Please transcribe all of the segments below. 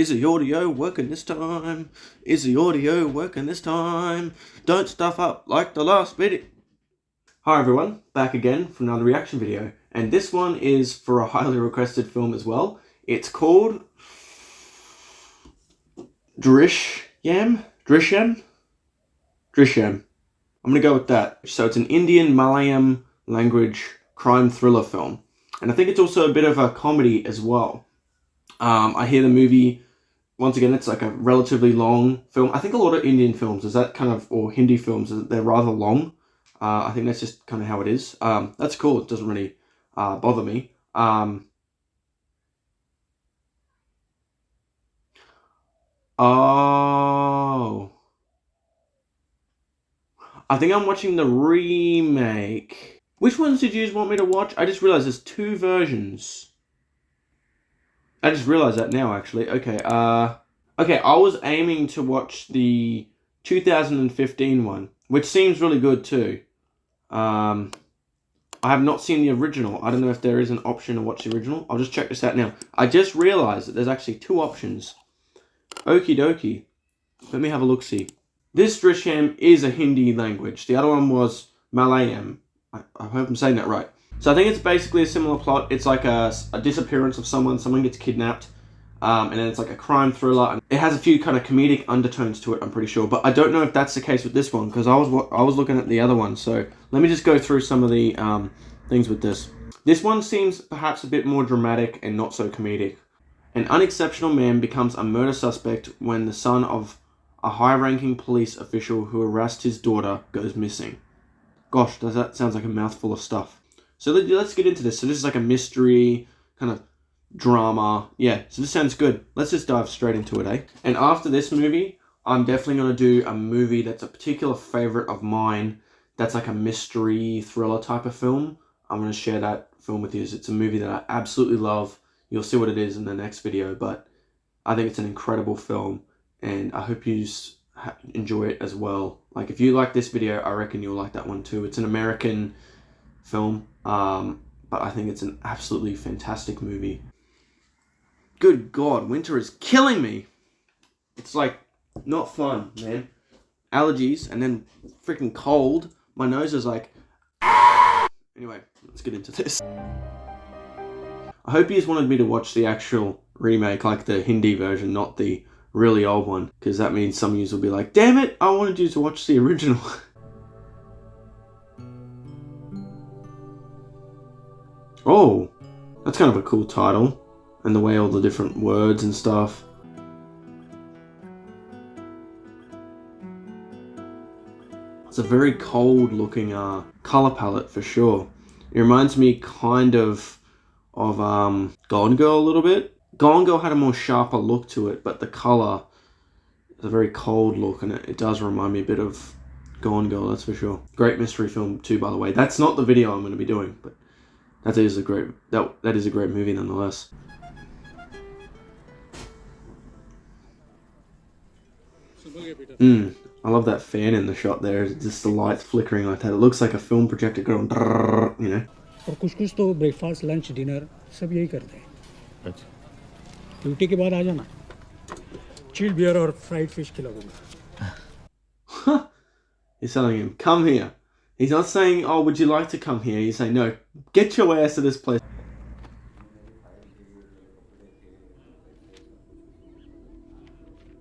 Is the audio working this time? Is the audio working this time? Don't stuff up like the last video. Hi everyone, back again for another reaction video. And this one is for a highly requested film as well. It's called Drishyam. I'm gonna go with that. So it's an Indian Malayalam language crime thriller film. And I think it's also a bit of a comedy as well. I hear the movie, once again, it's like a relatively long film. I think a lot of Indian films, or Hindi films, they're rather long. I think that's just kind of how it is. That's cool. It doesn't really bother me. Oh. I think I'm watching the remake. Which ones did you want me to watch? I just realized there's two versions. I just realized that now, actually. Okay, okay, I was aiming to watch the 2015 one, which seems really good too. I have not seen the original. I don't know if there is an option to watch the original. I'll just check this out now. I just realized that there's actually two options. Okie dokie. Let me have a look-see. This Drishyam is a Hindi language. The other one was Malayalam. I hope I'm saying that right. So I think it's basically a similar plot. It's like a disappearance of someone gets kidnapped, and then it's like a crime thriller. And it has a few kind of comedic undertones to it, I'm pretty sure. But I don't know if that's the case with this one, because I was looking at the other one. So let me just go through some of the things with this. This one seems perhaps a bit more dramatic and not so comedic. An unexceptional man becomes a murder suspect when the son of a high-ranking police official who harassed his daughter goes missing. Gosh, that sounds like a mouthful of stuff. So let's get into this. So this is like a mystery, kind of drama. Yeah, so this sounds good. Let's just dive straight into it, eh? And after this movie, I'm definitely going to do a movie that's a particular favorite of mine. That's like a mystery thriller type of film. I'm going to share that film with you. It's a movie that I absolutely love. You'll see what it is in the next video, but I think it's an incredible film, and I hope you enjoy it as well. Like, if you like this video, I reckon you'll like that one too. It's an American film, but I think it's an absolutely fantastic movie. Good God, winter is killing me. It's like not fun, man. Allergies and then freaking cold. My nose is like, anyway, let's get into this. I hope you just wanted me to watch the actual remake, like the Hindi version, not the really old one, because that means some of you will be like, damn it, I wanted you to watch the original. Oh, that's kind of a cool title, and the way all the different words and stuff. It's a very cold looking color palette for sure. It reminds me kind of Gone Girl a little bit. Gone Girl had a more sharper look to it, but the color is a very cold look, and it does remind me a bit of Gone Girl, that's for sure. Great mystery film too, by the way. That's not the video I'm going to be doing, but that is a great movie nonetheless. I love that fan in the shot there. Just the lights flickering like that. It looks like a film projector going, you know. और कुछ तो breakfast lunch dinner सब यही करते हैं. अच्छा. Duty के बाद आ जाना. चिल्ड बियर और फ्राइड फिश खिलाऊंगा. He's telling him, come here. He's not saying, oh, would you like to come here? He's saying, no, get your ass to this place.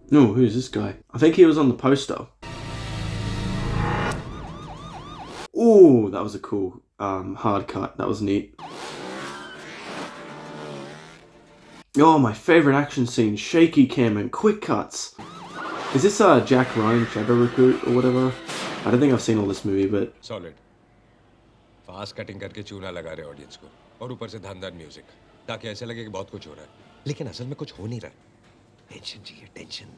No, who's this guy? I think he was on the poster. Ooh, that was a cool hard cut. That was neat. Oh, my favorite action scene, shaky cam and quick cuts. Is this Jack Ryan Shadow Recruit or whatever? I don't think I've seen all this movie, but solid. Fast cutting करके चूना लगा रहे audience को, और ऊपर से धांधर music, ताकि ऐसा लगे कि बहुत कुछ हो रहा है, लेकिन असल में कुछ हो नहीं रहा. Tension चाहिए, tension.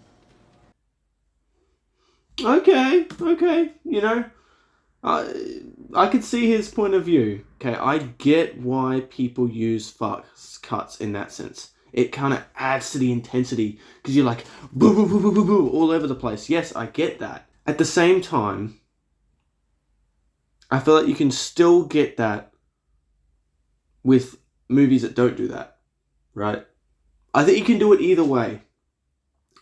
Okay, you know, I could see his point of view. Okay, I get why people use fast cuts in that sense. It kind of adds to the intensity, because you're like, boo, boo, boo, boo, boo, boo, all over the place. Yes, I get that. At the same time, I feel like you can still get that with movies that don't do that, right? I think you can do it either way.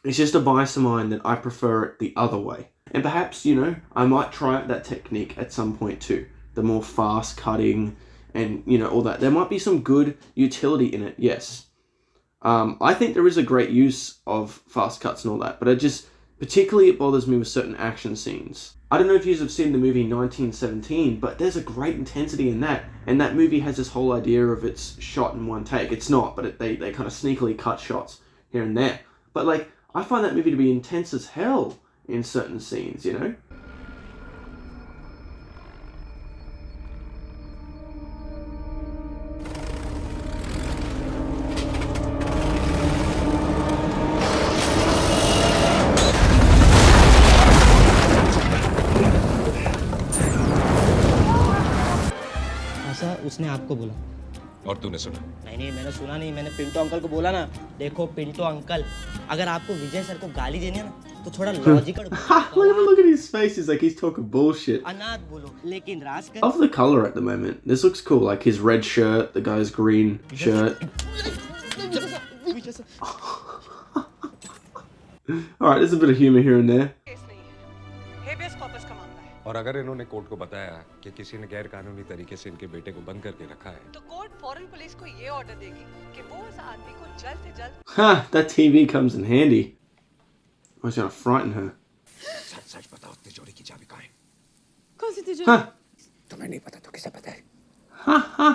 It's just a bias of mine that I prefer it the other way. And perhaps, you know, I might try out that technique at some point too. The more fast cutting and, you know, all that. There might be some good utility in it, yes. I think there is a great use of fast cuts and all that, but particularly it bothers me with certain action scenes. I don't know if you have seen the movie 1917, but there's a great intensity in that, and that movie has this whole idea of it's shot in one take. It's not, but they kind of sneakily cut shots here and there. But like, I find that movie to be intense as hell in certain scenes, you know? ऐसा उसने आपको बोला? और तूने सुना? नहीं मैंने सुना नहीं, मैंने पिंटो अंकल को बोला ना, देखो पिंटो अंकल, अगर आपको विजय सर को गाली देनी है ना तो थोड़ा logical Look at his face, it's like he's talking bullshit. अनाथ बोलो, लेकिन राज I love the color at the moment. This looks cool, like his red shirt, the guy's green shirt. Alright, there's a bit of humor here and there. और अगर इन्होंने court को बताया कि किसी ने गैर कानूनी तरीके से इनके बेटे को बंद करके रखा है, तो कोर्ट फॉरेन पुलिस को ये ऑर्डर देगी कि वो उस आदमी को जल्द से जल्द Ha, that TV comes in handy. I was gonna frighten her. सच सच बताओ तिजोरी की चाबी कहाँ है? कौन सी तिजोरी? Ha, तुम्हें नहीं पता तो किसे पता है? ha, ha.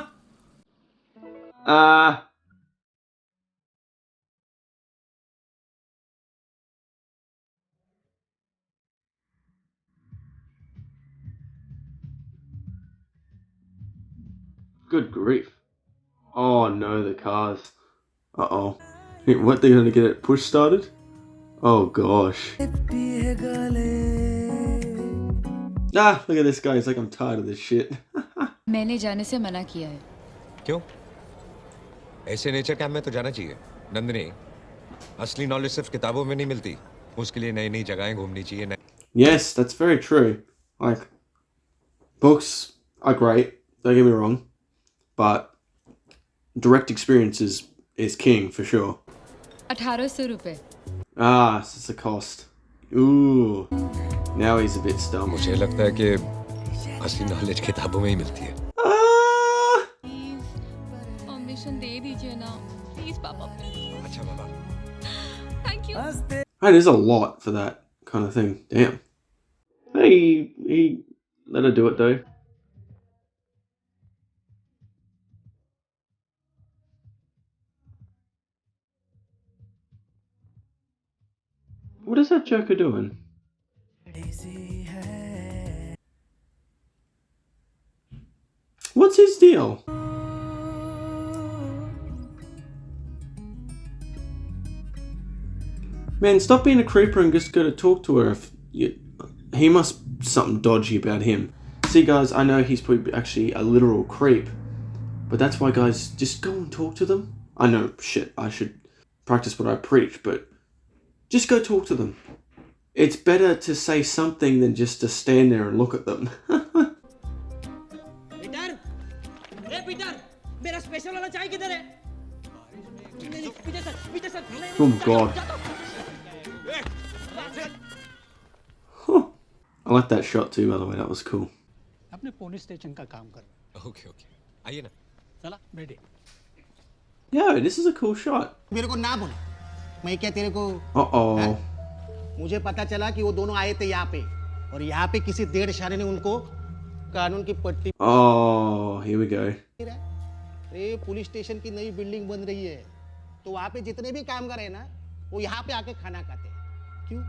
Good grief. Oh no, the cars. Uh-oh. What, they're gonna get it push started? Oh gosh. Ah, look at this guy. He's like, I'm tired of this shit. मैंने जाने से मना किया है। क्यों? ऐसे नेचर कैंप में तो जाना चाहिए। नंदिनी, असली नॉलेज सिर्फ किताबों में नहीं मिलती। उसके लिए नई नई जगहें घूमनी चाहिए। Yes, that's very true. Like, books are great, don't get me wrong, but direct experience is king for sure. 1800 रुपए। Ah, so it's the cost. Ooh, now he's a bit stumped. मुझे लगता है कि असली नॉलेज किताबों में ही मिलती है। Ah! परमिशन दे दीजिए ना, प्लीज पापा। अच्छा बाबा। Thank you. Hey, there's a lot for that kind of thing. Damn. Hey, he let her do it though. What is that Joker doing? What's his deal? Man, stop being a creeper and just go to talk to her. He must something dodgy about him. See, guys, I know he's probably actually a literal creep, but that's why, guys, just go and talk to them. I know, shit, I should practice what I preach, but just go talk to them. It's better to say something than just to stand there and look at them. Peter, A Peter, मेरा special वाला चाय किधर है? Peter sir, Oh God. Huh. I like that shot too, by the way. That was cool. अपने police station का काम कर। Okay okay, आइए ना। चला बैठे। Yo, this is a cool shot. मेरे को ना बोले, मैं क्या तेरे को? Uh-oh. मुझे पता चला कि वो दोनों आए थे यहाँ पे और यहाँ पे किसी देर शाने ने उनको कानून की पट्टी। Oh, here we go. अरे पुलिस स्टेशन की नई बिल्डिंग बन रही है, तो वहाँ पे जितने भी कामगार हैं ना, वो यहाँ पे आके खाना खाते हैं। क्यों?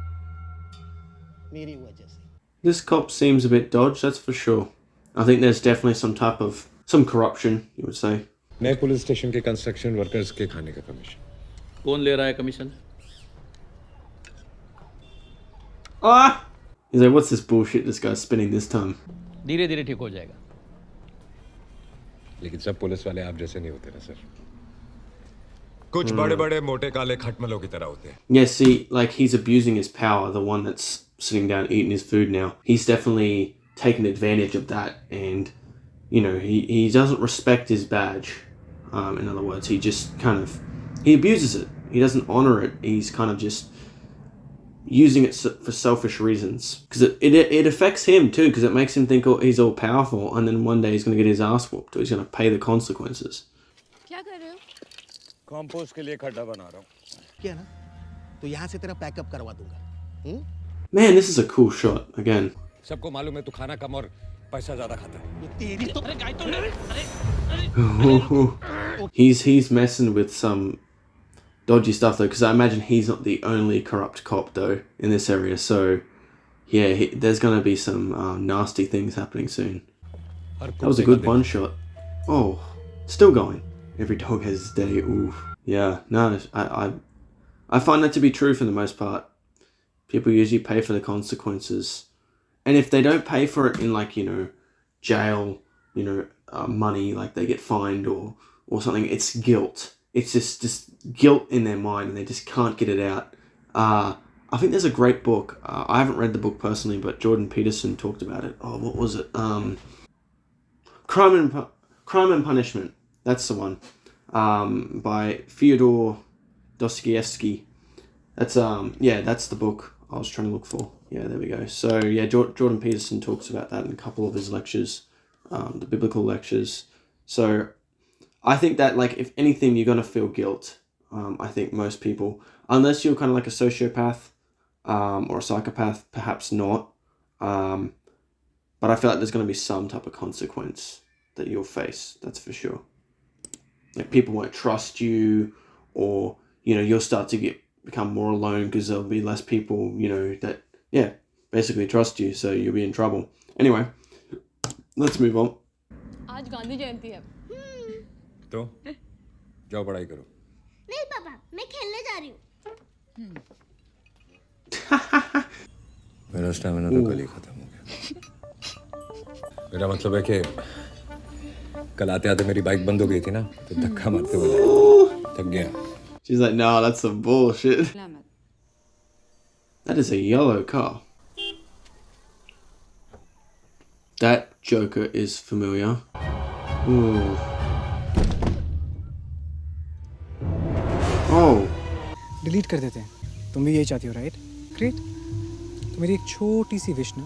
मेरी वजह से। This cop seems a bit dodged, that's for sure. I think there's definitely some corruption, you would say. नए पुलिस स्टेशन के कंस्ट्रक्शन वर्कर्स के खाने का कमीशन। कौन ले रहा है commission? Ah! He's like, what's this bullshit this guy's spinning this time? धीरे धीरे ठीक हो जाएगा। लेकिन सब पुलिस वाले आप जैसे नहीं होते ना सर। कुछ बड़े-बड़े मोटे काले खटमलों की तरह होते हैं। Yeah, see, like, he's abusing his power, the one that's sitting down eating his food now. He's definitely taken advantage of that, and, you know, he doesn't respect his badge. In other words, he just kind of, he abuses it. He doesn't honor it. He's kind of just using it for selfish reasons. Because it affects him too, because it makes him think he's all powerful, and then one day he's going to get his ass whooped, or he's going to pay the consequences. क्या कर रहे हो? Compost के लिए खड्डा बना रहा हूँ. क्या ना तो यहाँ से तेरा पैकअप करवा दूंगा. Man, this is a cool shot again. सबको मालूम है तू खाना कम और पैसा ज्यादा खाता है. ये तेरी तो He's messing with some dodgy stuff though, because I imagine he's not the only corrupt cop though in this area. So yeah, there's gonna be some nasty things happening soon. That was a good one shot. Oh, still going. Every dog has his day. Ooh, yeah. No, I find that to be true for the most part. People usually pay for the consequences, and if they don't pay for it in, like, jail, money, like they get fined or something, it's guilt. It's just guilt in their mind, and they just can't get it out. I think there's a great book. I haven't read the book personally, but Jordan Peterson talked about it. Oh, what was it? Crime and Punishment. That's the one. By Fyodor Dostoevsky. That's the book I was trying to look for. Yeah, there we go. So yeah, Jordan Peterson talks about that in a couple of his lectures, the biblical lectures. So I think that, like, if anything, you're gonna feel guilt. I think most people, unless you're kind of like a sociopath or a psychopath, perhaps not. But I feel like there's gonna be some type of consequence that you'll face. That's for sure. Like, people won't trust you, or you'll start to become more alone because there'll be less people, that, yeah, basically trust you, so you'll be in trouble. Anyway, let's move on. आज गांधी जयंती है. तो जाओ पढ़ाई करो. नहीं पापा, मैं खेलने जा रही हूँ. मेरा स्टैमिना तो कल ही खत्म हो गया. मेरा मतलब है कि कल आते आते मेरी बाइक बंद हो गई थी ना, तो धक्का मारते हुए थक गया. She's like, no, that's some bullshit. That is a yellow car. That Joker is familiar. Ooh. Oh. Delete कर देते हैं. तुम भी यही चाहती हो, राइट? ग्रेट. तो मेरी एक छोटी सी विश ना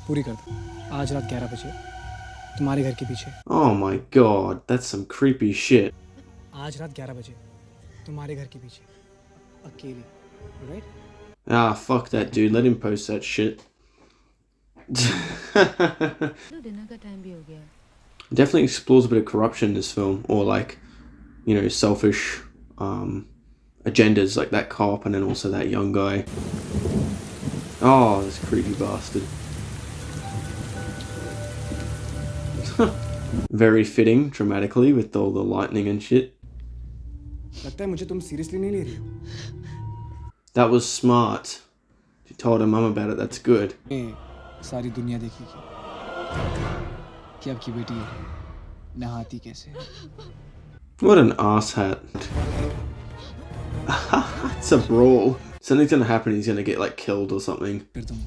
पूरी कर दो. आज रात 11 बजे तुम्हारे घर के पीछे. Oh my god, that's some creepy shit. आज रात 11 बजे तुम्हारे घर के पीछे अकेले, right? Ah, fuck that dude. Let him post that shit. Definitely explores a bit of corruption in this film, or like, selfish agendas, like that cop and then also that young guy. Oh, this creepy bastard. Very fitting dramatically with all the lightning and shit. लगता है मुझे तुम seriously नहीं ले रही हो. That was smart. She told her mum about it. That's good. सारी दुनिया देखेगी कि आपकी बेटी नहाती कैसे. What an asshat. It's a brawl. Something's gonna happen. He's gonna get, like, killed or something. फिर तुम.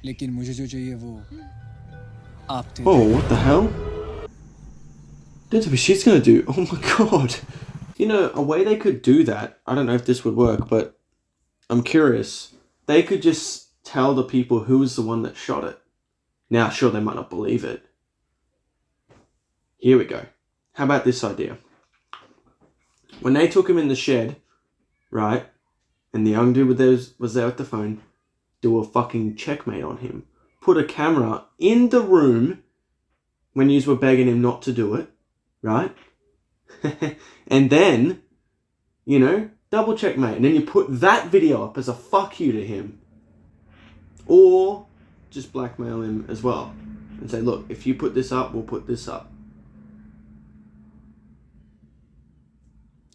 लेकिन मुझे जो चाहिए वो आप थे. Oh, what the hell? That's what she's gonna do. Oh my god. A way they could do that, I don't know if this would work, but I'm curious. They could just tell the people who was the one that shot it. Now, sure, they might not believe it. Here we go. How about this idea? When they took him in the shed, right, and the young dude was there with the phone, do a fucking checkmate on him. Put a camera in the room when you were begging him not to do it, right? And then, double checkmate. And then you put that video up as a fuck you to him. Or just blackmail him as well. And say, look, if you put this up, we'll put this up.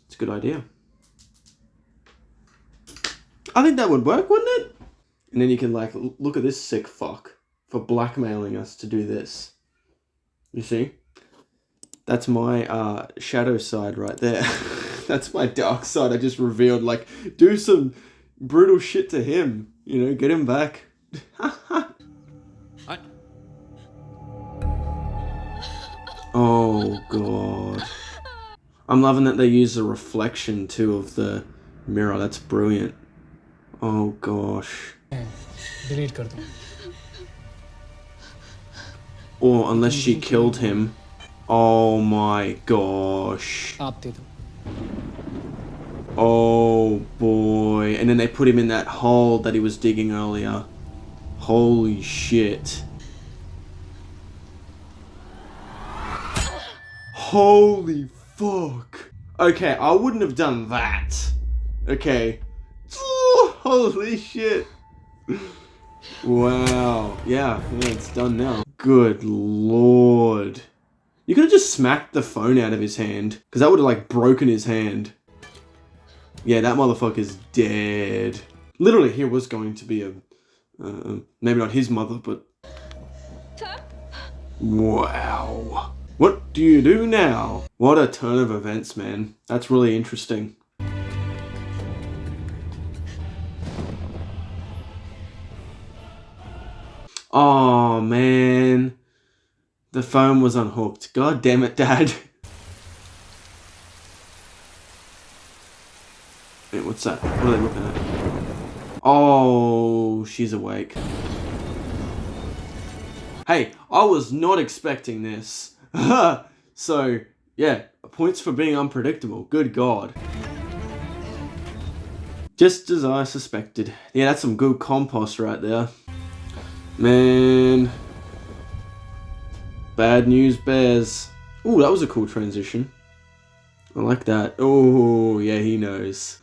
It's a good idea. I think that would work, wouldn't it? And then you can, like, look at this sick fuck for blackmailing us to do this. You see? That's my shadow side right there. That's my dark side. I just revealed, like, do some brutal shit to him. Get him back. Oh, God. I'm loving that they use the reflection, too, of the mirror. That's brilliant. Oh gosh. Delete कर दो. Or unless she killed him. Oh my gosh. आप दे दो. Oh boy. And then they put him in that hole that he was digging earlier. Holy shit. Holy fuck. Okay, I wouldn't have done that. Okay. Holy shit. Wow. Yeah, it's done now. Good lord. You could have just smacked the phone out of his hand, because that would have like broken his hand. Yeah, that motherfucker's dead. Literally, he was going to be a, maybe not his mother, but... Wow. What do you do now? What a turn of events, man. That's really interesting. Oh, man. The phone was unhooked. God damn it, Dad. Wait, what's that? What are they looking at? Oh, she's awake. Hey, I was not expecting this. So, yeah, points for being unpredictable. Good God. Just as I suspected. Yeah, that's some good compost right there. Man. Bad news bears. Ooh, that was a cool transition. I like that. Oh, yeah, he knows.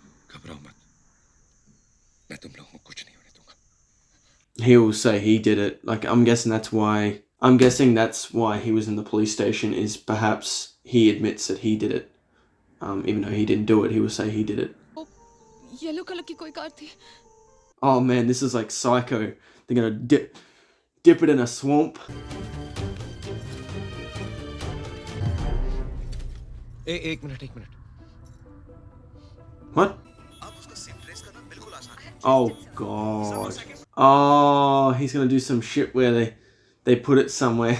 He will say he did it. Like, I'm guessing that's why he was in the police station, is perhaps he admits that he did it. Even though he didn't do it, he will say he did it. Yellow colour की कोई car थी. Oh man, this is like Psycho. They're gonna dip it in a swamp. एक minute. What? Oh god. Oh, he's gonna do some shit where they put it somewhere.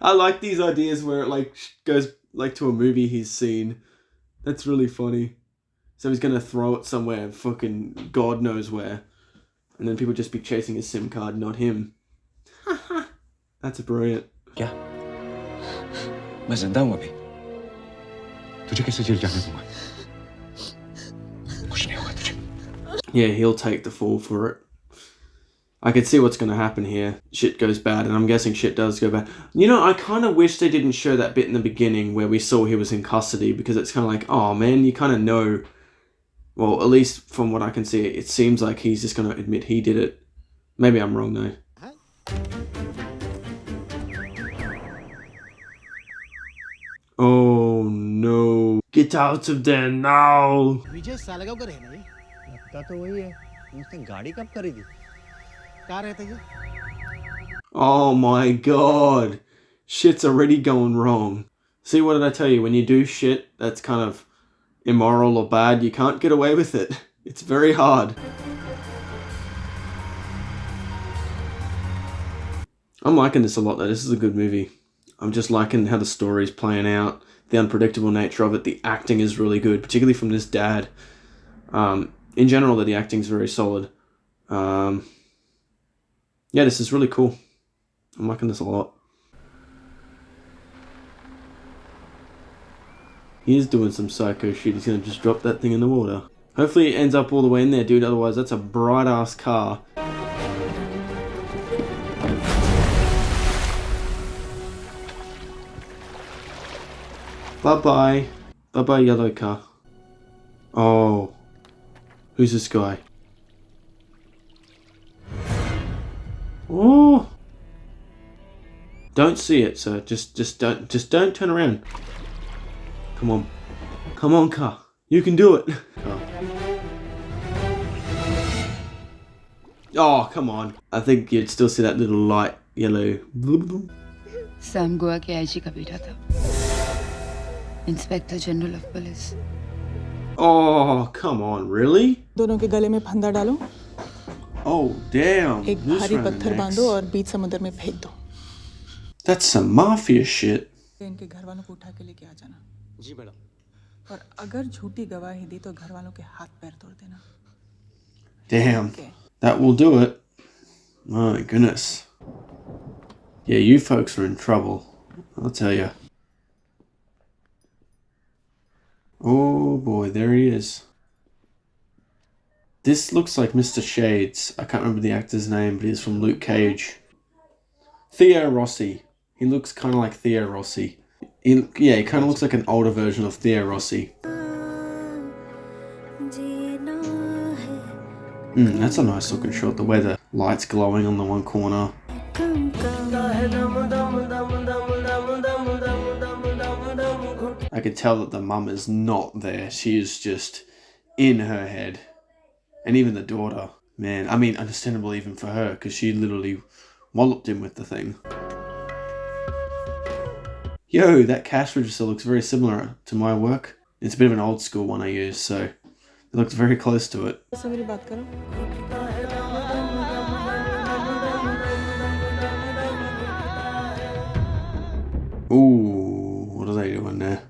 I like these ideas where it like goes like to a movie he's seen. That's really funny. So he's gonna throw it somewhere, fucking God knows where. And then people just be chasing his SIM card, not him. That's brilliant. क्या? मैं जिंदा हूँ अभी. तुझे कैसे jail जाने दूँगा? कुछ नहीं होगा तुझे. Yeah, he'll take the fall for it. I can see what's going to happen here. Shit goes bad, and I'm guessing shit does go bad. You know, I kind of wish they didn't show that bit in the beginning where we saw he was in custody, because it's kind of like, oh man, you kind of know. Well, at least from what I can see, it seems like he's just going to admit he did it. Maybe I'm wrong though. Oh no. Get out of there now. विजय सालगांव का रहना है. लगता तो वही है. उसने गाड़ी कब खरीदी? कहाँ रहते हैं? Oh my god. Shit's already going wrong. See, what did I tell you? When you do shit that's kind of immoral or bad, you can't get away with it. It's very hard. I'm liking this a lot though. This is a good movie. I'm just liking how the story's playing out, the unpredictable nature of it. The acting is really good, particularly from this dad. In general, the acting's very solid. Yeah, this is really cool. I'm liking this a lot. He is doing some psycho shit. He's going to just drop that thing in the water. Hopefully it ends up all the way in there, dude. Otherwise, that's a bright-ass car. Bye-bye. Bye-bye, yellow car. Oh. Who's this guy? Oh. Don't see it, sir. Just don't turn around. Come on. Come on, car. You can do it. Car. Oh, come on. I think you'd still see that little light yellow. Sam Goa के IG का बेटा था. Inspector general of police. Oh, come on, really? दोनों के गले में फंदा डालो. Oh, damn. एक भारी पत्थर बांधो और बीच समुद्र में फेंक दो. That's some mafia shit. इनके घर वालों को उठा के लेके आ जाना. जी मैडम. और अगर झूठी गवाही दी तो घर वालों के हाथ पैर तोड़ देना. Damn. That will do it. My goodness. Yeah, you folks are in trouble. I'll tell you. Oh boy, there he is. This looks like Mr. Shades. I can't remember the actor's name, but he's from Luke Cage. Theo Rossi. He looks kind of like Theo Rossi. He kind of looks like an older version of Theo Rossi. That's a nice looking shot. The way the light's glowing on the one corner. I could tell that the mum is not there. She is just in her head. And even the daughter. Man, I mean, understandable even for her, because she literally walloped him with the thing. Yo, that cash register looks very similar to my work. It's a bit of an old school one I use, so it looks very close to it. Ooh, what are they doing there?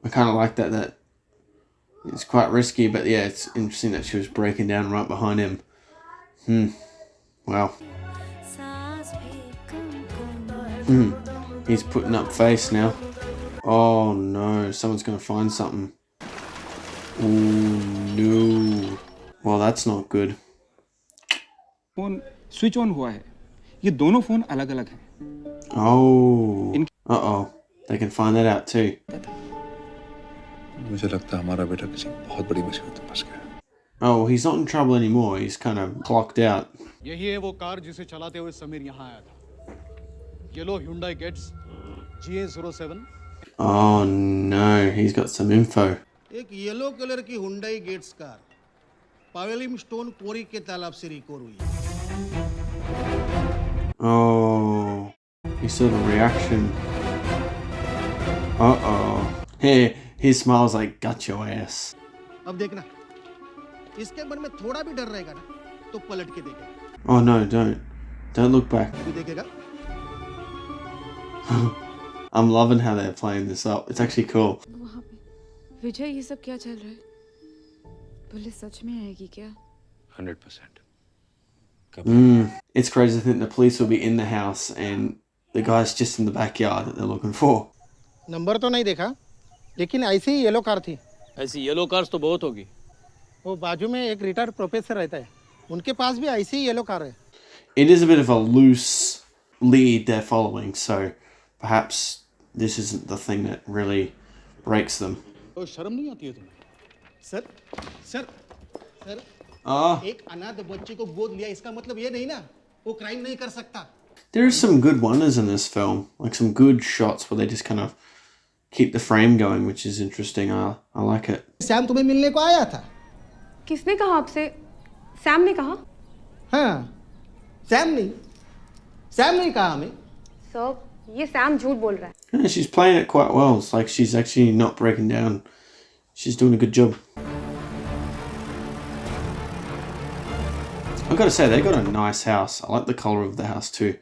I kind of like that it's quite risky, but yeah, it's interesting that she was breaking down right behind him. Wow. He's putting up face now. Oh no, someone's gonna find something. Oh no. Well, that's not good. Phone switch on हुआ है. ये दोनों phone अलग-अलग हैं. Oh. Uh-oh. They can find that out too. मुझे लगता है हमारा बेटा किसी बहुत बड़ी मुसीबत में फंस गया. Oh, he's not in trouble anymore. He's kind of clocked out. यही है वो कार जिसे चलाते हुए समीर यहाँ आया था. Yellow Hyundai Getz GA07. Oh no, he's got some info. एक येलो कलर की Hyundai Getz कार पावेलिम स्टोन क्वारी के तालाब से रिकवर हुई. Oh, he saw the reaction. Uh-oh. Hey, he smiles like, got your ass. अब देखना, इसके मन में थोड़ा भी डर रहेगा ना, तो पलट के देखेगा. Oh no, don't look back. तू देखेगा? I'm loving how they're playing this up. It's actually cool. वहाँ पे विजय, ये सब क्या चल रहा है? पुलिस सच में आएगी क्या? 100%. It's crazy to think the police will be in the house and the guy's just in the backyard that they're looking for. Number तो नहीं देखा, लेकिन ऐसी ही येलो कार थी. ऐसी येलो कार्स तो बहुत होगी. वो बाजू में एक रिटायर्ड प्रोफेसर रहता है, उनके पास भी ऐसी ही येलो कार है. It is a bit of a loose lead they're following, so perhaps this isn't the thing that really breaks them. तो शर्म नहीं आती है तुम्हें? Sir, sir, sir. एक अनाथ बच्चे को गोद लिया, इसका मतलब ये नहीं ना, वो क्राइम नहीं कर सकता. There are some good wonders in this film, like some good shots where they just kind of keep the frame going, which is interesting. I like it. Sam तुम्हें मिलने को आया था. किसने कहा आपसे? सैम ने कहा? हाँ, सैम नहीं कहा हमें. सर, ये सैम झूठ बोल रहा है. Yeah, she's playing it quite well. It's like she's actually not breaking down. She's doing a good job. I've got to say, they got a nice house. I like the colour of the house too.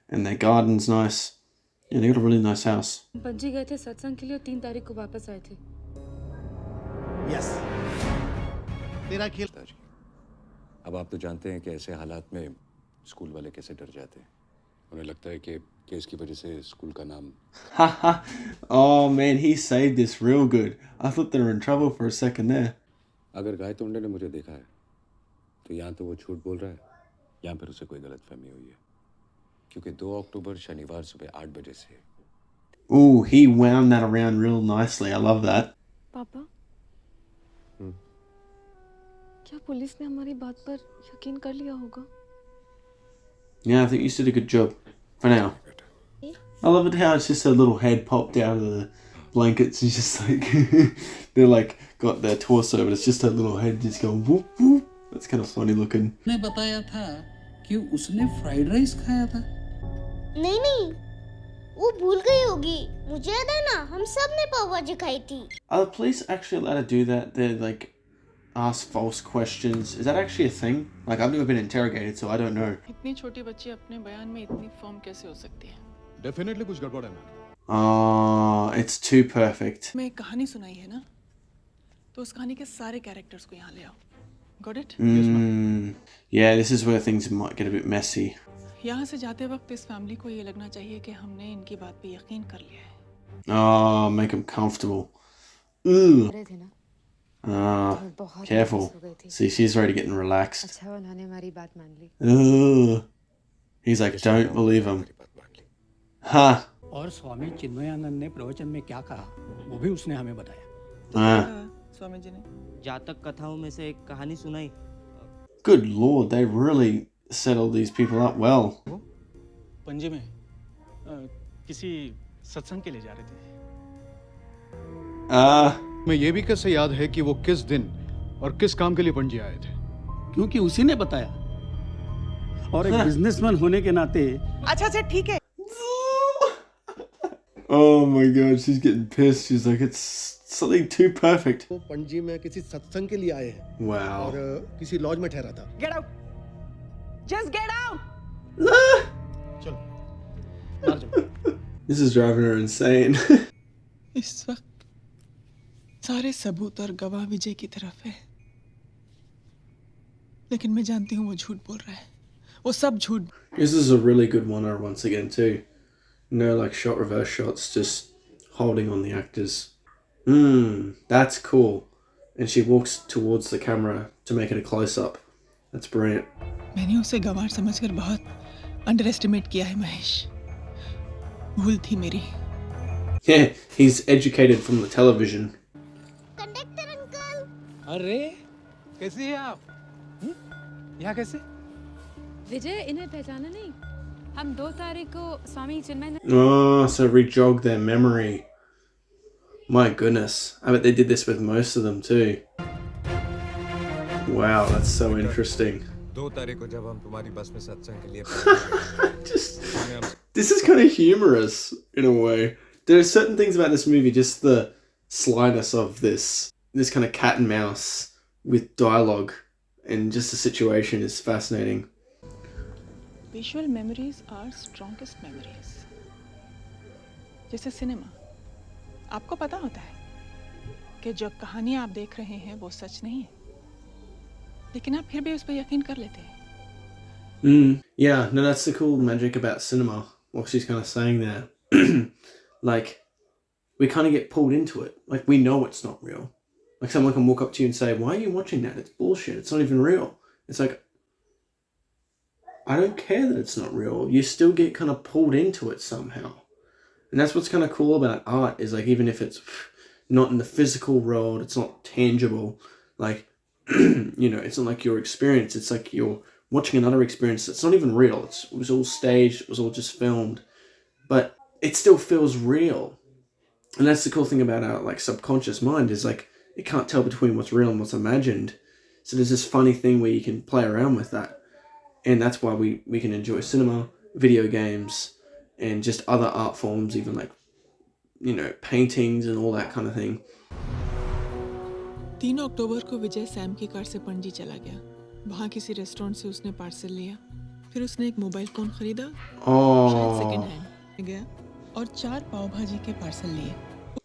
And their garden's nice. Yeah, they got a really nice house. बज्जी गए थे सत्संग के लिए, 3 तारीख को वापस आए थे. Yes. तेरा खेल. अब आप तो जानते हैं कि ऐसे हालात में स्कूल वाले कैसे डर जाते हैं. उन्हें लगता है कि केस की वजह से स्कूल का नाम. Oh man, he saved this real good. I thought they were in trouble for a second there. अगर गाय तोड़ने ने मुझे देखा है तो यहाँ तो वो झूठ बोल रहा है या फिर उसे कोई गलतफहमी हुई है, क्योंकि 2 अक्टूबर शनिवार सुबह 8 बजे से. Ooh, he wound that around real nicely. I love that. पापा, क्या पुलिस ने हमारी बात पर यकीन कर लिया होगा? Yeah, I think you did a good job. For now. I love it how it's just a little head popped out of the blankets. It's just like they're like got their torso, but it's just a little head just going whoop whoop. That's kind of funny looking. ने बताया था कि उसने fried rice खाया था. नहीं, वो भूल गई होगी. मुझे याद है ना, हम सब ने पाव भाजी खाई थी. Are the police actually allowed to do that? They like ask false questions. Is that actually a thing? Like I've never been interrogated, so I don't know. इतनी छोटी बच्ची अपने बयान में इतनी फर्म कैसे हो सकती है? डेफिनेटली कुछ गड़बड़ है मैम। It's too perfect. मैं एक कहानी सुनाई है ना, तो उस कहानी के सारे कैरेक्टर्स को यहाँ ले आओ। Got it? Yeah, this is where things might get a bit messy. यहाँ से जाते वक्त इस फैमिली को ये लगना चाहिए कि हमने इनकी बात पे यकीन कर लिया है। Make them comfortable. Ooh. Careful. See, she's already getting relaxed. अच्छा उन्होंने हमारी बात मान ली। He's like, don't believe him. Huh. और स्वामी चिन्मयानंद ने प्रवचन में क्या कहा वो भी उसने हमें बताया। स्वामी जी ने जातक कथाओं में से एक कहानी सुनाई। Good Lord, they really set all these people up well. Panaji में किसी सत्संग के लिए जा रहे थे। मैं ये भी कैसे याद है कि वो किस दिन और किस काम के लिए पणजी आए थे? क्योंकि उसी ने बताया और एक बिजनेसमैन होने के नाते। अच्छा अच्छा ठीक है। Oh my God, she's getting pissed. She's like, it's something too perfect. वो पणजी में किसी सत्संग के लिए आए हैं। Wow. और किसी लॉज में ठहरा था। Get out. Just get out. चलो। This is driving her insane. इस वक्त सारे सबूत और गवाह विजय की तरफ है, लेकिन मैं जानती हूँ वो झूठ बोल रहा है। वो सब झूठ। This is a really good one once again too. No like shot reverse shots, just holding on the actors. That's cool. And she walks towards the camera to make it a close up. That's brilliant. मैंने उसे गवार समझकर बहुत underestimate किया है महेश। भूल थी मेरी। Yeah, he's educated from the television. Conductor uncle. अरे कैसी है आप? यहाँ कैसे? विजय इन्हें पहचाना नहीं? हम 2 तारीख को स्वामी चिन्मय। Oh, so re-jog their memory. My goodness. I bet they did this with most of them too. Wow, that's so interesting. 2 तारीख को जब हम तुम्हारी बस में सत्संग के लिए This is kind of humorous in a way. There are certain things about this movie, just the slyness of this kind of cat and mouse with dialogue and just the situation is fascinating. Visual memories are strongest memories. जैसे cinema, आपको पता होता है कि जो कहानी आप देख रहे हैं वो सच नहीं है, लेकिन आप फिर भी उस पर यकीन कर लेते हैं। Yeah, no, that's the cool magic about cinema. What she's kind of saying there. Like, we kind of get pulled into it. Like, we know it's not real. Like, someone can walk up to you and say, why are you watching that? It's bullshit. It's not even real. It's like, I don't care that it's not real. You still get kind of pulled into it somehow. And that's what's kind of cool about art is like, even if it's not in the physical world, it's not tangible. Like, you know, it's not like your experience. It's like you're watching another experience that's not even real. It was all staged. It was all just filmed. But it still feels real. And that's the cool thing about our like subconscious mind is like, it can't tell between what's real and what's imagined. So there's this funny thing where you can play around with that. And that's why we can enjoy cinema, video games, and just other art forms, even like, you know, paintings and all that kind of thing. 3 अक्टूबर को विजय Sam की car से पणजी चला गया। वहाँ किसी restaurant से उसने parcel लिया, फिर उसने एक मोबाइल फोन खरीदा, शायद सेकंड हैंड गया, और 4 पाव भाजी के पार्सल लिए।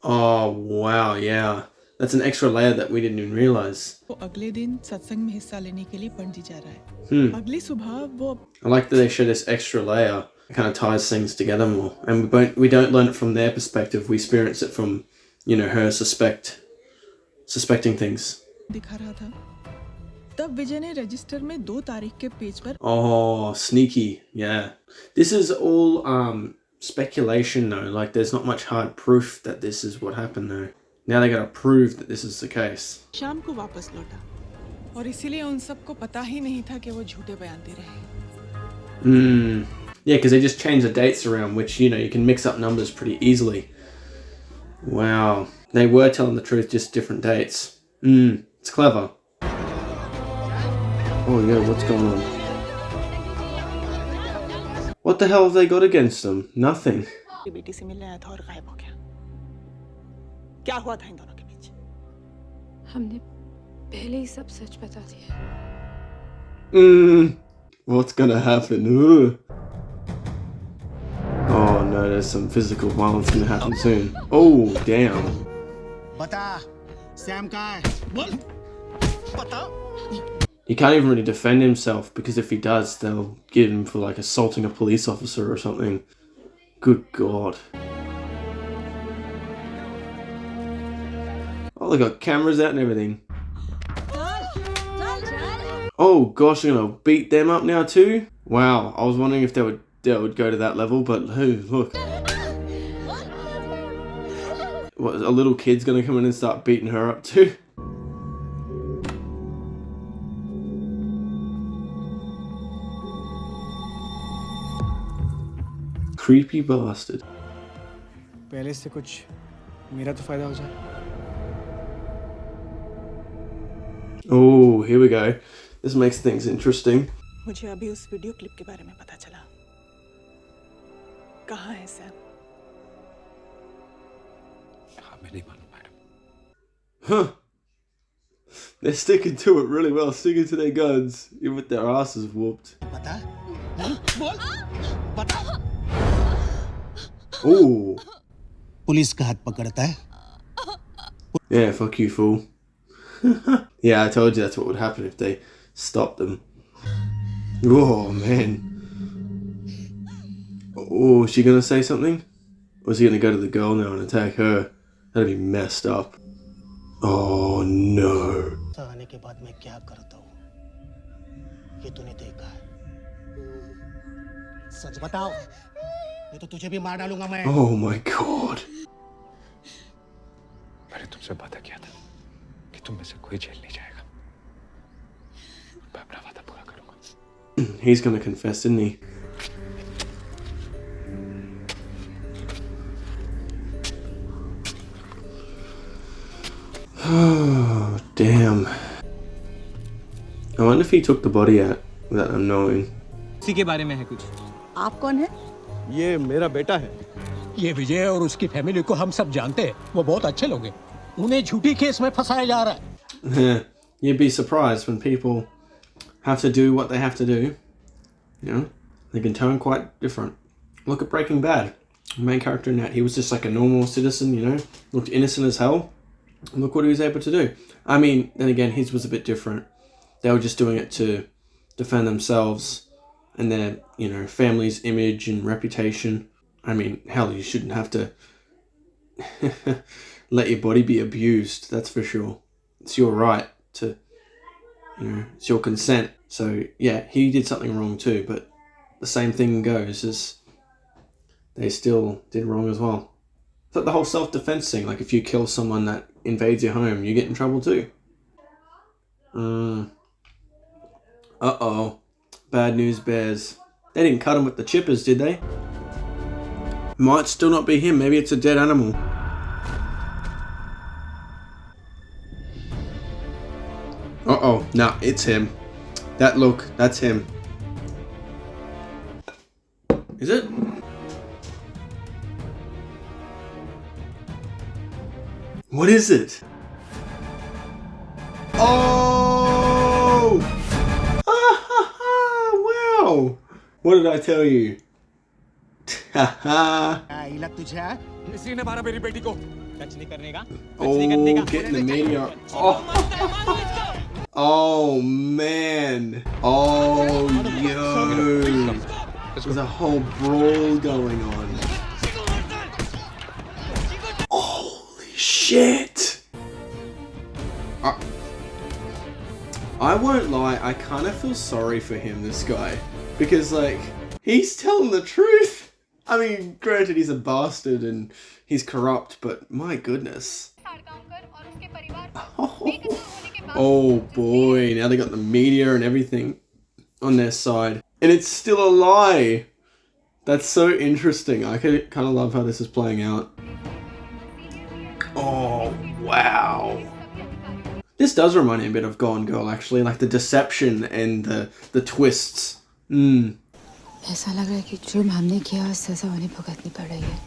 Oh wow, yeah. That's an extra layer that we didn't even realize. वो अगले दिन सत्संग में हिस्सा लेने के लिए पणजी जा रहा है। अगली सुबह वो I like that they show this extra layer. It kind of ties things together more. And we don't learn it from their perspective. We experience it from, you know, her suspecting things. दिखा रहा था। तब विजय ने register में 2 तारीख के page पर Oh, sneaky. Yeah. This is all speculation though. Like there's not much hard proof that this is what happened though. Now they got to prove that this is the case. शाम को वापस लौटा और इसीलिए उन सबको पता ही नहीं था कि वो झूठे बयान दे रहे हैं। Yeah, because they just change the dates around, which, you know, you can mix up numbers pretty easily. Wow. They were telling the truth, just different dates. It's clever. Oh, yeah, what's going on? What the hell have they got against them? Nothing. बेटी से मिलने आया था और गायब हो गया। क्या हुआ था इन दोनों के बीच? हमने पहले ही सब सच बता दिया। What's gonna happen? Oh know there's some physical violence going to happen soon. Oh, damn. बता सैम कहाँ है बोल बता He can't even really defend himself because if he does, they'll get him for like assaulting a police officer or something. Good God. Oh, they got cameras out and everything. Oh gosh, they're gonna beat them up now too? Wow, I was wondering if they would go to that level, but look. What, a little kid's gonna come in and start beating her up too? Creepy bastard. पहले से कुछ मेरा तो फायदा हो जाए. Oh, here we go. This makes things interesting. मुझे अभी उस वीडियो क्लिप के बारे में पता चला. कहाँ है सैम? हमें नहीं मालूम madam. Huh. They're sticking to it really well, sticking to their guns, even with their asses whooped. बता बोल बता Ooh. पुलिस का हाथ पकड़ता है. Yeah, fuck you, fool. Yeah, I told you that's what would happen if they stopped them. Oh, man. Oh, is she gonna say something? Or is he gonna go to the girl now and attack her? That'd be messed up. Oh, no. आने के बाद मैं क्या करता हूँ ये तूने देखा है. सच बताओ ये तो तुझे भी मार डालूंगा मैं. Oh my God. मैंने तुमसे वादा किया था कि तुम में से कोई जेल नहीं जाएगा. मैं अपना वादा पूरा करूंगा. He's gonna confess, isn't he? Oh, damn. I wonder if he took the body out without them knowing. इसी के बारे में है कुछ. आप कौन है? ये मेरा बेटा है. ये विजय और उसकी फैमिली को हम सब जानते हैं. वो बहुत अच्छे लोग हैं. उन्हें झूठी केस में फंसाया जा रहा है. You'd be surprised when people have to do what they have to do. You know, they can turn quite different. Look at Breaking Bad. The main character in that, he was just like a normal citizen, you know, looked innocent as hell. And look what he was able to do. I mean, then again, his was a bit different. They were just doing it to defend themselves and their, you know, family's image and reputation. I mean, hell, you shouldn't have to let your body be abused, that's for sure. It's your right to, you know, it's your consent. So, yeah, he did something wrong too, but the same thing goes as they still did wrong as well. It's like the whole self-defense thing. Like, if you kill someone that invades your home, you get in trouble too. Uh-oh. Bad news bears. They didn't cut him with the chippers, did they? Might still not be him. Maybe it's a dead animal. Uh-oh. Nah, it's him. That look, that's him. Is it? What is it? Oh! Wow! What did I tell you? किसी ने मारा मेरी बेटी को. Touch नहीं करने का. Oh, getting the media. Oh, man. Oh, yo. There's a whole brawl going on. Holy shit. I won't lie, I kind of feel sorry for him, this guy. Because, like, he's telling the truth. I mean, granted, he's a bastard and he's corrupt, but my goodness. Oh boy, now they got the media and everything on their side. And it's still a lie. That's so interesting. I kind of love how this is playing out. Oh, wow. This does remind me a bit of Gone Girl, actually. Like the deception and the twists. ऐसा लग रहा है कि जुर्म हमने किया और सजा उन्हें भुगतनी पड़ रही है.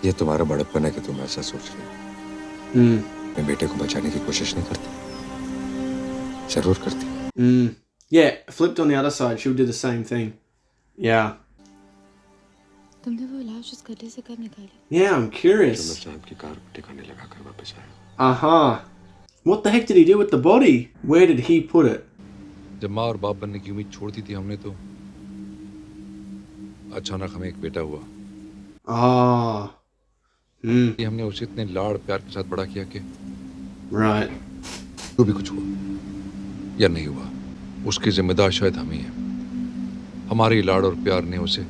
ये तुम्हारा बड़प्पन है कि तुम ऐसा सोच रहे हो. मैं बेटे को बचाने की कोशिश नहीं करती. जरूर करती. Yeah, flipped on the other side, she would do the same thing. Yeah. तुमने वो लाश उस गड्ढे से कब निकाली? Yeah, I'm curious. साहब की कार ठिकाने लगाकर वापस आया। Uh-huh. What the heck did he do with the body? Where did he put it? जब माँ और बाप बनने की उम्मीद छोड़ दी थी हमने तो अचानक हमें एक बेटा हुआ। ये हमने उसे इतने लाड़ प्यार के साथ बड़ा किया कि Right. जो भी कुछ हुआ या नहीं हुआ उसकी जिम्मेदार शायद हम ही हैं। हमारे लाड़ और प्यार ने उसे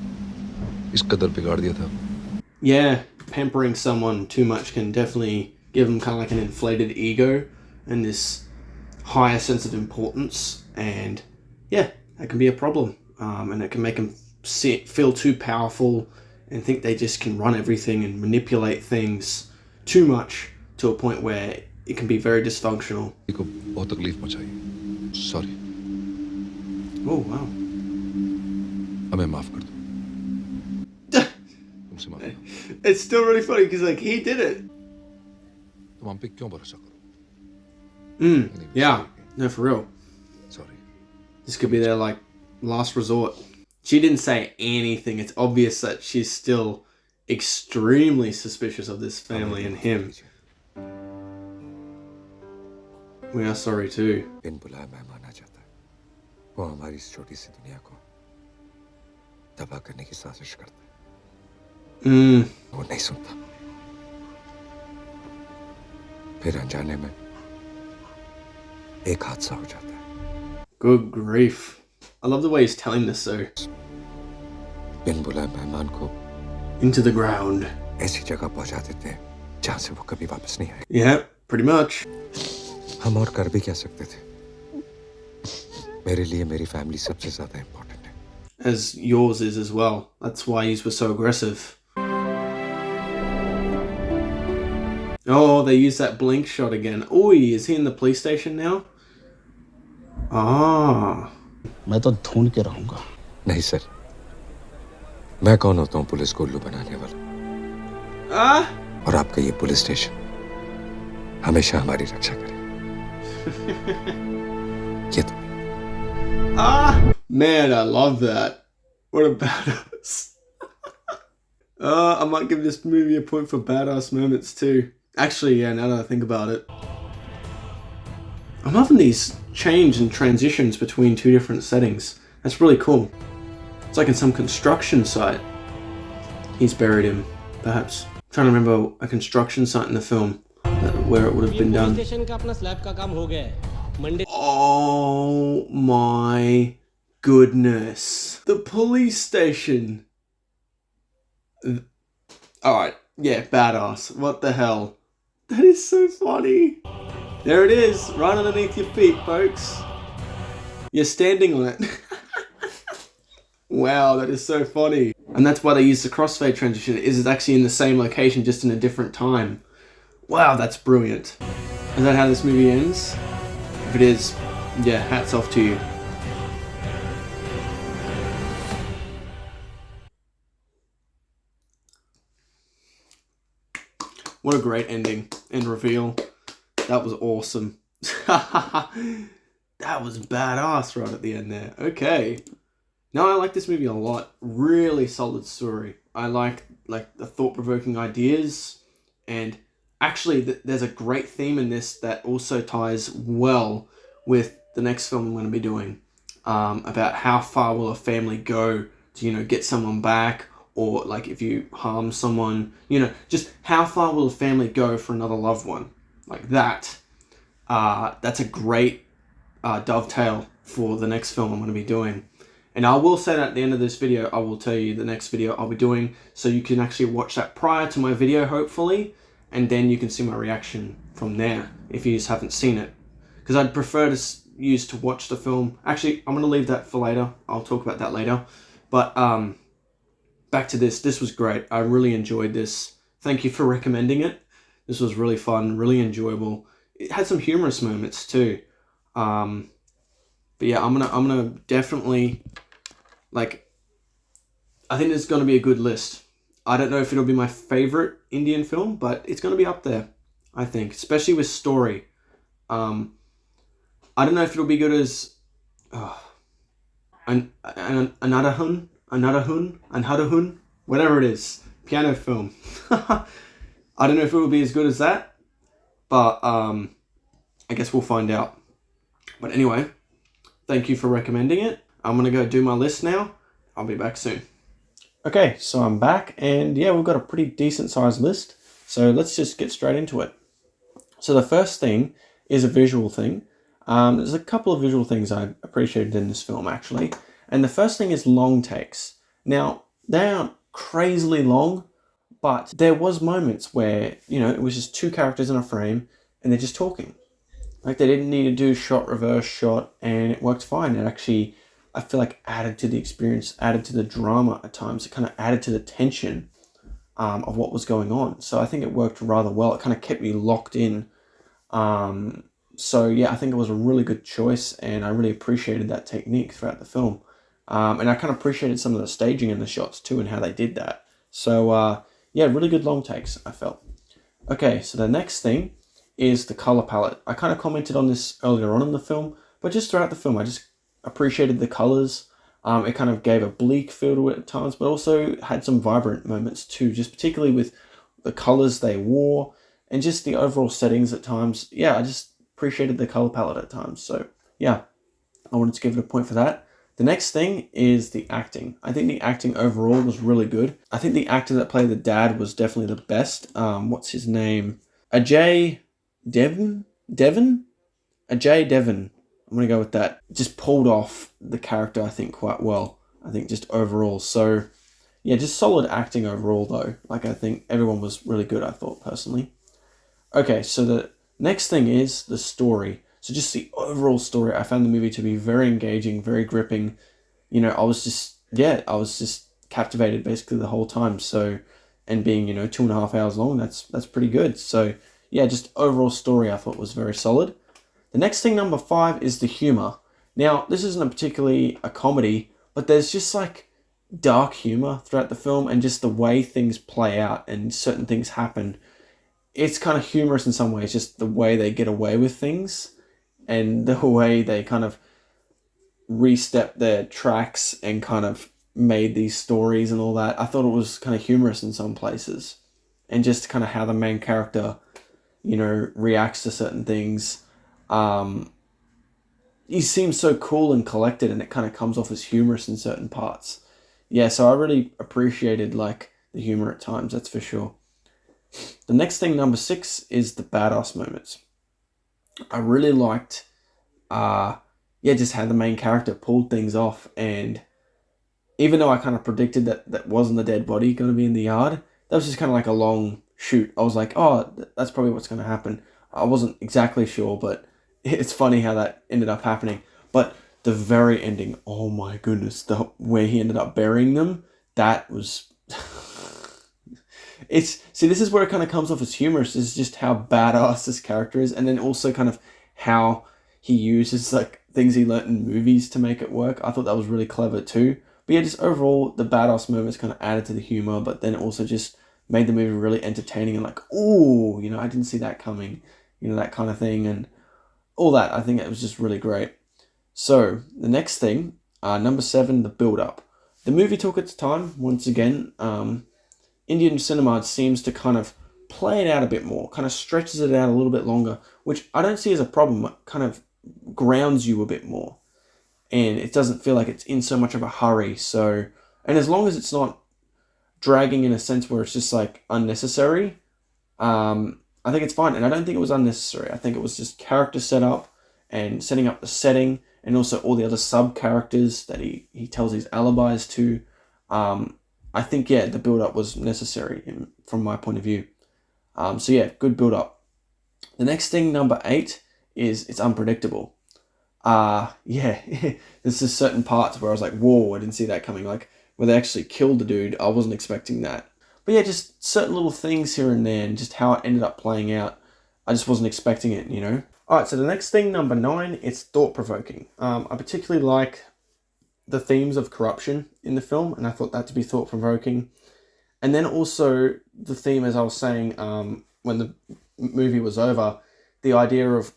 इस कदर बिगाड़ दिया था। Yeah, pampering someone too much can definitely give them kind of like an inflated ego and this higher sense of importance, and yeah, that can be a problem. And it can make them feel too powerful and think they just can run everything and manipulate things too much to a point where it can be very dysfunctional. को बहुत तकलीफ पहुंचाई। Sorry. Oh wow. हमें माफ कर दो। तुमसे माफ। It's still really funny because like he did it. तुम हम पे क्यों भरोसा करो? Yeah. No, for real. Sorry. This could be their like last resort. She didn't say anything. It's obvious that she's still extremely suspicious of this family and him. We are sorry too. बिन बुलाए मेहमान आ जाता है। वो हमारी इस छोटी सी दुनिया को तबाह करने की साजिश करता है। वो नहीं सुनता। फिर अनजाने में एक हादसा हो जाता है। Good grief. I love the way he's telling this though. बिन बुलाए मेहमान को into the ground. ऐसी जगह पहुंचा देते हैं जहां से वो कभी वापस नहीं आए। Yeah, pretty much. हम और कर भी क्या सकते थे? मेरे लिए मेरी फैमिली सबसे ज्यादा इम्पोर्टेंट है। As yours is as well. That's why you were so aggressive. Oh, they used that blink shot again. Oh, is he in the police station now? Ah. मैं तो ढूंढ के रहूंगा। नहीं सर, मैं कौन होता हूँ पुलिस को उल्लू बनाने वाला? और आपका ये पुलिस स्टेशन हमेशा हमारी रक्षा करे। ये तो Man, I love that. What a badass. I might give this movie a point for badass moments too. Actually, yeah, now that I think about it. I'm loving these change and transitions between two different settings. That's really cool. It's like in some construction site. He's buried him, perhaps. I'm trying to remember a construction site in the film where it would have been done. Oh my goodness. The police station. Alright, yeah, badass. What the hell? That is so funny. There it is, right underneath your feet, folks. You're standing on it. Wow, that is so funny. And that's why they use the crossfade transition, is it's actually in the same location, just in a different time. Wow, that's brilliant. Is that how this movie ends? If it is, yeah, hats off to you. What a great ending and reveal. That was awesome. That was badass right at the end there. Okay. No, I like this movie a lot. Really solid story. I like the thought-provoking ideas, and actually there's a great theme in this that also ties well with the next film I'm going to be doing, about how far will a family go to, get someone back, or like if you harm someone, just how far will a family go for another loved one, like that. That's a great dovetail for the next film I'm going to be doing. And I will say that at the end of this video, I will tell you the next video I'll be doing, so you can actually watch that prior to my video, hopefully, and then you can see my reaction from there, if you just haven't seen it. Because I'd prefer to use to watch the film. Actually, I'm going to leave that for later. I'll talk about that later. But back to this. This was great. I really enjoyed this. Thank you for recommending it. This was really fun, really enjoyable. It had some humorous moments too. But yeah, I'm gonna definitely, I think it's gonna be a good list. I don't know if it'll be my favorite Indian film, but it's gonna be up there, I think, especially with story. I don't know if it'll be good as Anadahun. whatever it is, piano film. I don't know if it will be as good as that, but I guess we'll find out. But anyway, thank you for recommending it. I'm going to go do my list now. I'll be back soon. Okay, so I'm back, and yeah, we've got a pretty decent sized list. So let's just get straight into it. So the first thing is a visual thing. There's a couple of visual things I appreciated in this film, actually. And the first thing is long takes. Now, they aren't crazily long, but there was moments where, you know, it was just two characters in a frame, and they're just talking. Like, they didn't need to do shot, reverse shot, and it worked fine. It actually, I feel like, added to the experience, added to the drama at times. It kind of added to the tension of what was going on. So I think it worked rather well. It kind of kept me locked in. So yeah, I think it was a really good choice, and I really appreciated that technique throughout the film. And I kind of appreciated some of the staging in the shots too, and how they did that. So yeah, really good long takes, I felt. Okay, so the next thing is the color palette. I kind of commented on this earlier on in the film, but just throughout the film, I just appreciated the colors. It kind of gave a bleak feel to it at times, but also had some vibrant moments too, just particularly with the colors they wore and just the overall settings at times. Yeah, I just appreciated the color palette at times. So yeah, I wanted to give it a point for that. The next thing is the acting. I think the acting overall was really good. I think the actor that played the dad was definitely the best. What's his name? Ajay Devgn? Ajay Devgn. I'm going to go with that. Just pulled off the character, I think, quite well. I think just overall. So, yeah, just solid acting overall, though. Like, I think everyone was really good, I thought, personally. Okay, so the next thing is the story. So just the overall story. I found the movie to be very engaging, very gripping. You know, I was just captivated basically the whole time. So, and being, 2.5 hours long, that's pretty good. So, yeah, just overall story I thought was very solid. The next thing, number 5, is the humor. Now, this isn't particularly a comedy, but there's just like dark humor throughout the film, and just the way things play out and certain things happen. It's kind of humorous in some ways, just the way they get away with things and the way they kind of re-stepped their tracks and kind of made these stories and all that. I thought it was kind of humorous in some places, and just kind of how the main character, reacts to certain things. He seems so cool and collected, and it kind of comes off as humorous in certain parts. Yeah, so I really appreciated like the humor at times, that's for sure. The next thing, number 6, is the badass moments. I really liked, just how the main character pulled things off, and even though I kind of predicted that wasn't the dead body going to be in the yard, that was just kind of like a long shoot. I was like, oh, that's probably what's going to happen. I wasn't exactly sure, but it's funny how that ended up happening. But the very ending, oh my goodness, where he ended up burying them, that was... See, this is where it kind of comes off as humorous, is just how badass this character is, and then also kind of how he uses like things he learnt in movies to make it work. I thought that was really clever too. But yeah, just overall, the badass moments kind of added to the humor, but then also just made the movie really entertaining and like, ooh, I didn't see that coming, that kind of thing, and all that. I think it was just really great. So the next thing, number 7, the build-up. The movie took its time. Once again, Indian cinema seems to kind of play it out a bit more, kind of stretches it out a little bit longer, which I don't see as a problem. It kind of grounds you a bit more, and it doesn't feel like it's in so much of a hurry. So, and as long as it's not dragging in a sense where it's just like unnecessary, I think it's fine. And I don't think it was unnecessary. I think it was just character setup and setting up the setting, and also all the other sub characters that he tells his alibis to. I think, yeah, the build-up was necessary from my point of view. So yeah, good build-up. The next thing, number 8, is it's unpredictable. There's just certain parts where I was like, whoa, I didn't see that coming. Like, where they actually killed the dude, I wasn't expecting that. But yeah, just certain little things here and there, and just how it ended up playing out. I just wasn't expecting it, Alright, so the next thing, number 9, it's thought-provoking. I particularly like the themes of corruption in the film, and I thought that to be thought-provoking. And then also the theme, as I was saying, when the movie was over, the idea of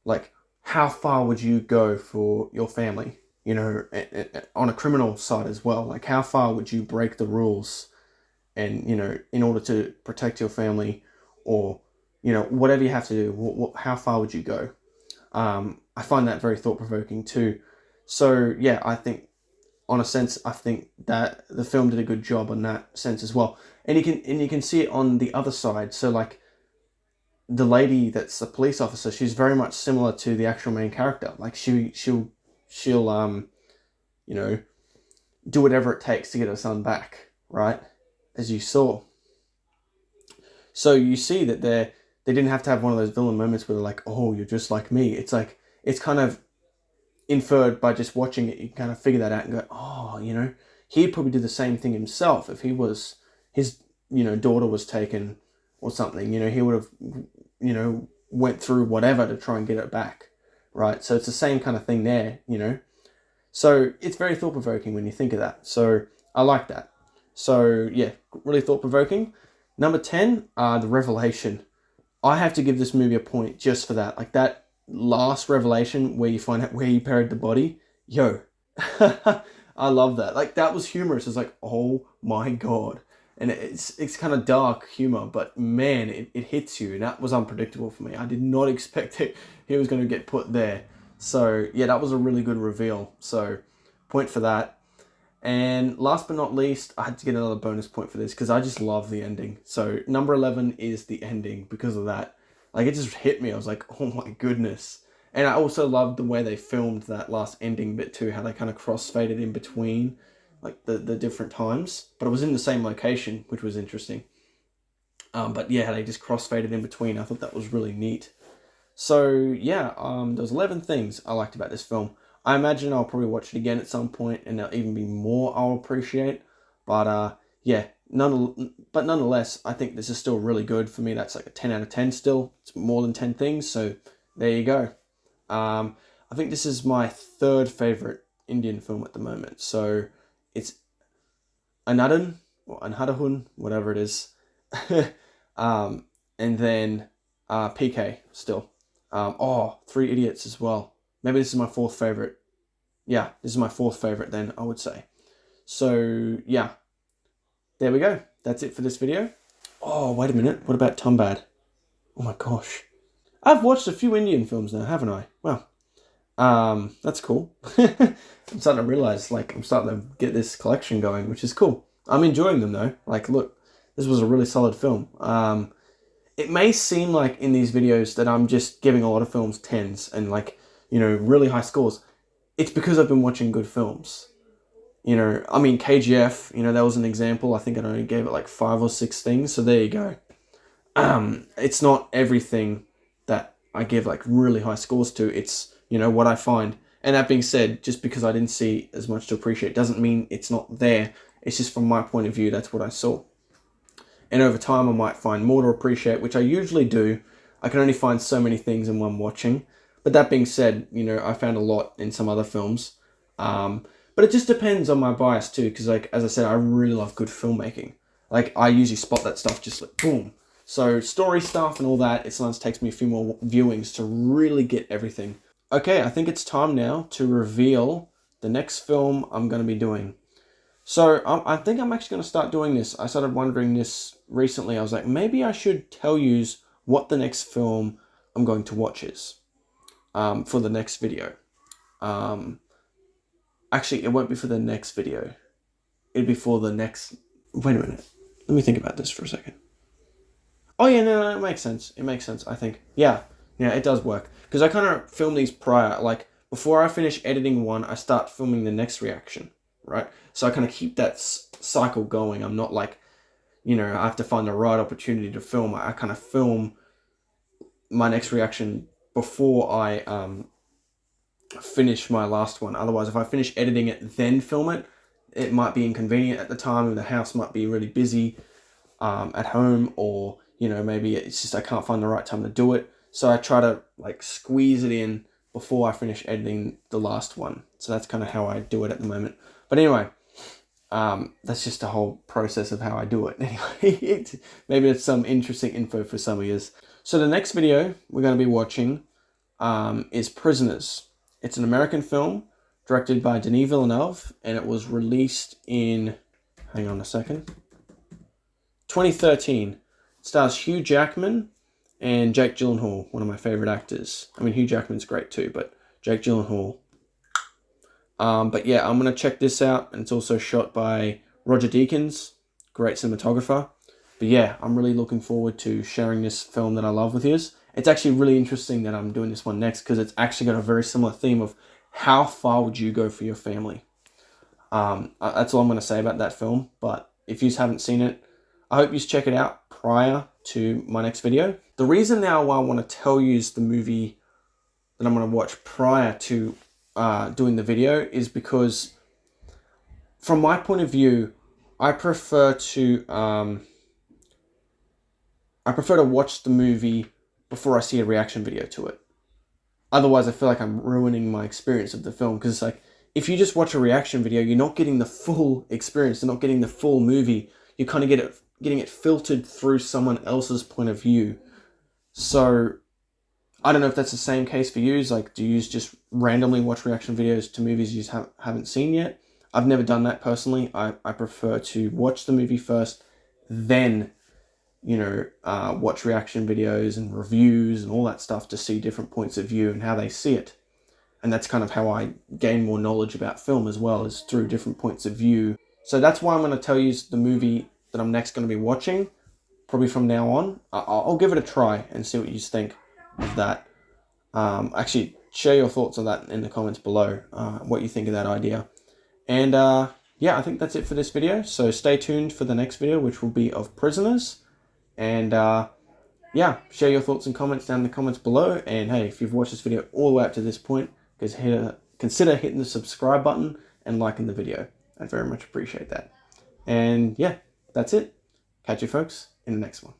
like, how far would you go for your family? on a criminal side as well. Like, how far would you break the rules and, in order to protect your family, or, whatever you have to do, how far would you go? I find that very thought-provoking too. So, yeah, I think that the film did a good job on that sense as well. And you can see it on the other side. So, like, the lady that's the police officer, she's very much similar to the actual main character. Like, she'll do whatever it takes to get her son back, right? As you saw. So you see that they didn't have to have one of those villain moments where they're like, oh, you're just like me. It's like, it's kind of inferred by just watching it. You kind of figure that out and go, oh, he'd probably do the same thing himself if his daughter was taken or something. He would have, went through whatever to try and get it back, right? So it's the same kind of thing there, So it's very thought-provoking when you think of that. So I like that. So yeah, really thought-provoking. Number 10, the revelation. I have to give this movie a point just for that. Like, that last revelation where you find out where he buried the body. Yo, I love that. Like, that was humorous. It's like, oh my God. And it's kind of dark humor, but man, it hits you. And that was unpredictable for me. I did not expect he was going to get put there. So yeah, that was a really good reveal. So point for that. And last but not least, I had to get another bonus point for this because I just love the ending. So number 11 is the ending because of that. Like, it just hit me. I was like, oh my goodness. And I also loved the way they filmed that last ending bit too, how they kind of cross-faded in between, like, the different times. But it was in the same location, which was interesting. But yeah, they just cross-faded in between. I thought that was really neat. So yeah, there's 11 things I liked about this film. I imagine I'll probably watch it again at some point, and there'll even be more I'll appreciate. But yeah, nonetheless, I think this is still really good for me. That's like a 10 out of 10 still. It's more than 10 things, so there you go. I think this is my third favorite Indian film at the moment. So it's Anadun, or Anhadahun, whatever it is. And then PK still. Three Idiots as well. Maybe this is my fourth favorite. Yeah, this is my fourth favorite then, I would say. So yeah, there we go. That's it for this video. Oh, wait a minute. What about Tumbad? Oh my gosh. I've watched a few Indian films now, haven't I? Well, that's cool. I'm starting to realize, like, I'm starting to get this collection going, which is cool. I'm enjoying them though. Like, look, this was a really solid film. It may seem like in these videos that I'm just giving a lot of films 10s and, like, really high scores. It's because I've been watching good films. I mean, KGF, that was an example. I think I only gave it like 5 or 6 things. So there you go. It's not everything that I give like really high scores to. It's, what I find. And that being said, just because I didn't see as much to appreciate doesn't mean it's not there. It's just from my point of view, that's what I saw. And over time, I might find more to appreciate, which I usually do. I can only find so many things in one watching. But that being said, I found a lot in some other films. But it just depends on my bias too, because, like, as I said, I really love good filmmaking. Like, I usually spot that stuff just like boom. So story stuff and all that, it sometimes takes me a few more viewings to really get everything. Okay, I think it's time now to reveal the next film I'm going to be doing. So I think I'm actually going to start doing this. I started wondering this recently. I was like, maybe I should tell you what the next film I'm going to watch is for the next video. Actually, it won't be for the next video. It'll be for the next... Wait a minute. Let me think about this for a second. Oh yeah, no, it makes sense. It makes sense, I think. Yeah, it does work. Because I kind of film these prior. Like, before I finish editing one, I start filming the next reaction, right? So I kind of keep that cycle going. I'm not like, I have to find the right opportunity to film. I kind of film my next reaction before I finish my last one. Otherwise, if I finish editing it, then film it, it might be inconvenient at the time, and the house might be really busy at home, or, maybe it's just I can't find the right time to do it. So I try to, like, squeeze it in before I finish editing the last one. So that's kind of how I do it at the moment. But anyway, that's just the whole process of how I do it. Anyway, maybe it's some interesting info for some of you. So the next video we're going to be watching is Prisoners. It's an American film directed by Denis Villeneuve, and it was released in, hang on a second, 2013. It stars Hugh Jackman and Jake Gyllenhaal, one of my favorite actors. I mean, Hugh Jackman's great too, but Jake Gyllenhaal. But yeah, I'm going to check this out, and it's also shot by Roger Deakins, great cinematographer. But yeah, I'm really looking forward to sharing this film that I love with you. It's actually really interesting that I'm doing this one next, because it's actually got a very similar theme of how far would you go for your family. That's all I'm going to say about that film. But if you haven't seen it, I hope you check it out prior to my next video. The reason now why I want to tell you the movie that I'm going to watch prior to doing the video is because, from my point of view, I prefer to watch the movie before I see a reaction video to it. Otherwise, I feel like I'm ruining my experience of the film, because it's like, if you just watch a reaction video, you're not getting the full experience, you're not getting the full movie. You kind of getting it filtered through someone else's point of view. So I don't know if that's the same case for you. Like, do you just randomly watch reaction videos to movies you haven't seen yet? I've never done that personally. I prefer to watch the movie first, then, watch reaction videos and reviews and all that stuff to see different points of view and how they see it. And that's kind of how I gain more knowledge about film as well, is through different points of view. So that's why I'm going to tell you the movie that I'm next going to be watching, probably from now on. I'll give it a try and see what you think of that. Actually, share your thoughts on that in the comments below, what you think of that idea. And yeah, I think that's it for this video. So stay tuned for the next video, which will be of Prisoners. And yeah, share your thoughts and comments down in the comments below. And hey, if you've watched this video all the way up to this point, consider hitting the subscribe button and liking the video. I'd very much appreciate that. And yeah, that's it. Catch you folks in the next one.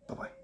Bye-bye.